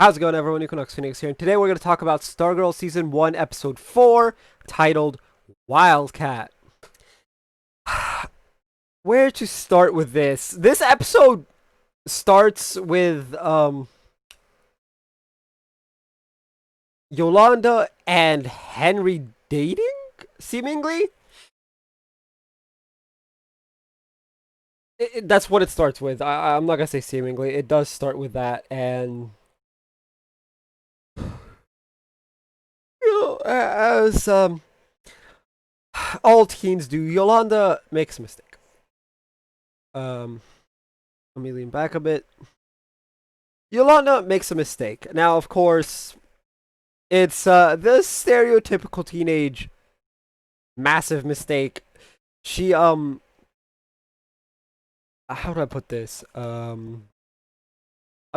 How's it going, everyone? Equinox Phoenix here, and today we're going to talk about Stargirl Season 1, Episode 4, titled Wildcat. Where to start with this? This episode starts with, Yolanda and Henry dating, seemingly? That's what it starts with. I'm not going to say seemingly. It does start with that, and as all teens do, Yolanda makes a mistake. Let me lean back a bit. Yolanda makes a mistake. Now, of course, it's the stereotypical teenage massive mistake. She how do I put this? I'm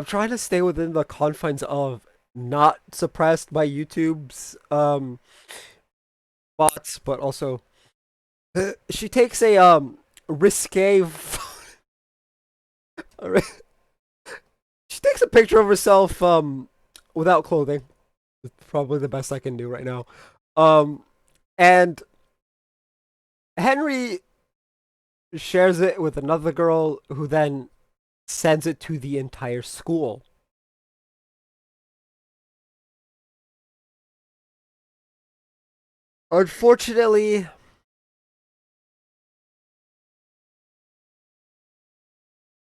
trying to stay within the confines of not suppressed by YouTube's bots, but also she takes a risque she takes a picture of herself without clothing. It's probably the best I can do right now. And Henry shares it with another girl who then sends it to the entire school. Unfortunately,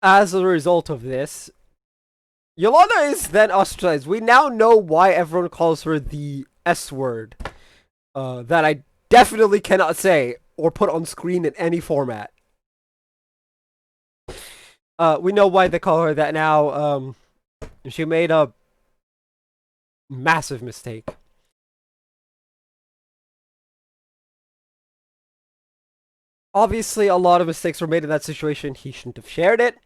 as a result of this, Yolanda is then ostracized. We now know why everyone calls her the S word. That I definitely cannot say or put on screen in any format. We know why they call her that now. She made a massive mistake. Obviously, a lot of mistakes were made in that situation. He shouldn't have shared it.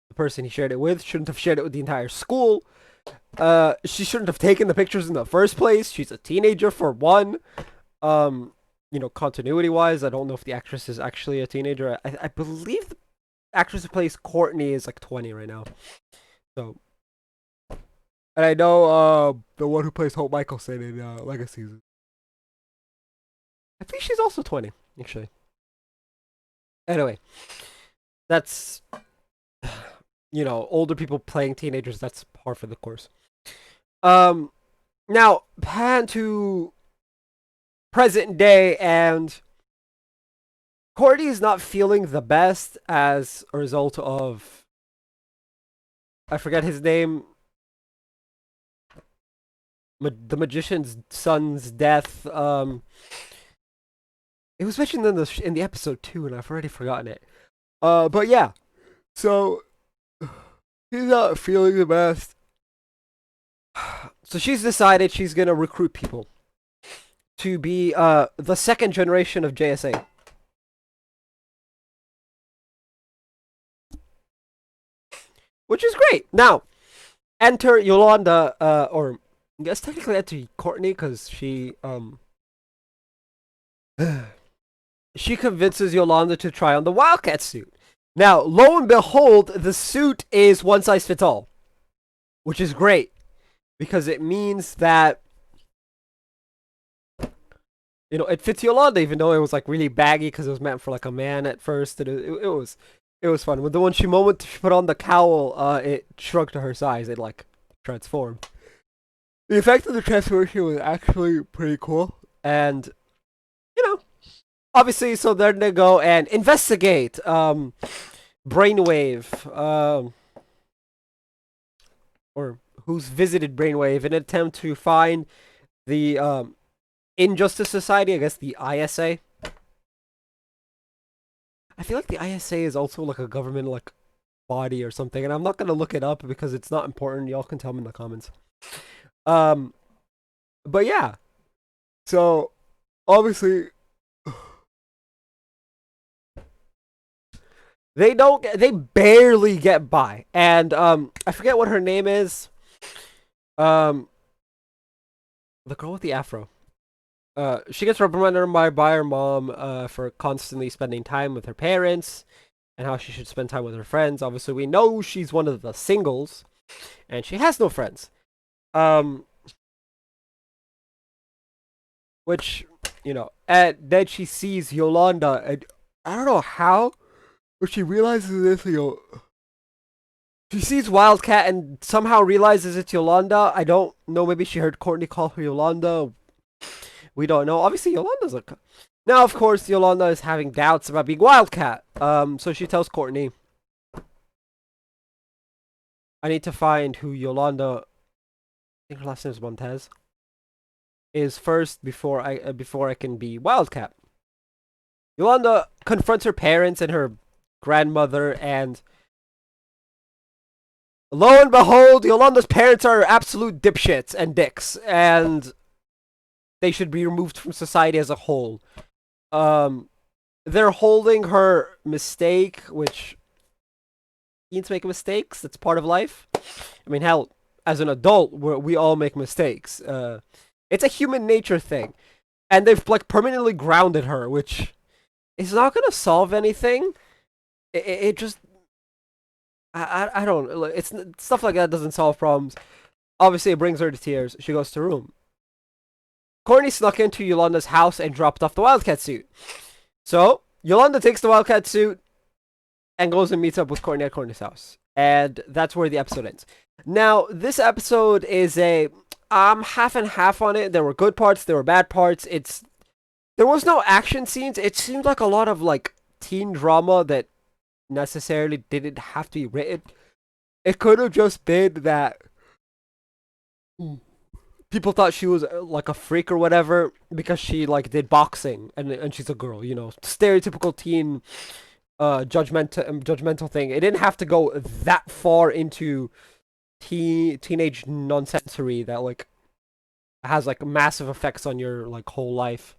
The person he shared it with shouldn't have shared it with the entire school. She shouldn't have taken the pictures in the first place. She's a teenager for one. Continuity wise, I don't know if the actress is actually a teenager. I believe the actress who plays Courtney is like 20 right now. So, and I know the one who plays Hope Michelson in Legacy. I think she's also 20, actually. Anyway, that's older people playing teenagers. That's par for the course. Now pan to present day, and Courtney is not feeling the best as a result of, I forget his name, the magician's son's death. It was mentioned in the episode too, and I've already forgotten it. But yeah, so he's not feeling the best. So she's decided she's gonna recruit people to be the second generation of JSA. Which is great. Now, enter Yolanda, or I guess technically enter Courtney, because she she convinces Yolanda to try on the Wildcat suit. Now, lo and behold, the suit is one size fits all, which is great because it means that it fits Yolanda, even though it was like really baggy because it was meant for like a man at first. And it was fun. With the one moment she put on the cowl, it shrunk to her size. It like transformed. The effect of the transformation was actually pretty cool, and obviously, so they're gonna go and investigate Brainwave, or who's visited Brainwave, in an attempt to find the Injustice Society, I guess the ISA. I feel like the ISA is also like a government like body or something, and I'm not gonna look it up because it's not important. Y'all can tell me in the comments. But yeah, so obviously they barely get by, and I forget what her name is. The girl with the afro. She gets reprimanded by her mom for constantly spending time with her parents and how she should spend time with her friends. Obviously, we know she's one of the singles, and she has no friends. Um, which and then she sees Yolanda, and I don't know how, but she realizes this. She sees Wildcat and somehow realizes it's Yolanda. I don't know. Maybe she heard Courtney call her Yolanda. We don't know. Obviously, Yolanda's a. Now, of course, Yolanda is having doubts about being Wildcat. So she tells Courtney, "I need to find who Yolanda. I think her last name is Montez. Is first before I can be Wildcat." Yolanda confronts her parents and her grandmother, and lo and behold, Yolanda's parents are absolute dipshits and dicks, and they should be removed from society as a whole. Um, they're holding her mistake, which teens make mistakes. That's part of life. I mean, hell, as an adult, we all make mistakes. It's a human nature thing, and they've like permanently grounded her, which is not gonna solve anything. It just I don't. It's stuff like that doesn't solve problems. Obviously, it brings her to tears. She goes to her room. Courtney snuck into Yolanda's house and dropped off the Wildcat suit. So Yolanda takes the Wildcat suit and goes and meets up with Courtney at Courtney's house, and that's where the episode ends. Now, this episode is a half and half on it. There were good parts, there were bad parts. There was no action scenes. It seemed like a lot of like teen drama that necessarily didn't have to be written. It could have just been that people thought she was like a freak or whatever because she like did boxing and she's a girl, stereotypical teen judgmental thing. It didn't have to go that far into teenage nonsensory that like has like massive effects on your like whole life.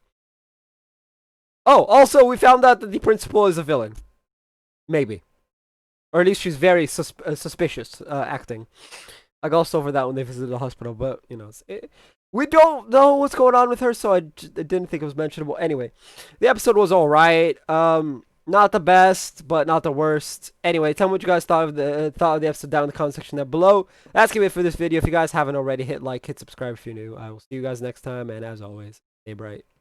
Oh, also we found out that the principal is a villain. Maybe. Or at least she's very suspicious acting. I glossed over that when they visited the hospital, but we don't know what's going on with her, so I didn't think it was mentionable. Anyway, the episode was all right. Not the best, but not the worst. Anyway, tell me what you guys thought of the episode down in the comment section down below. That's gonna be it for this video. If you guys haven't already, hit like, hit subscribe if you're new. I will see you guys next time, and as always, stay bright.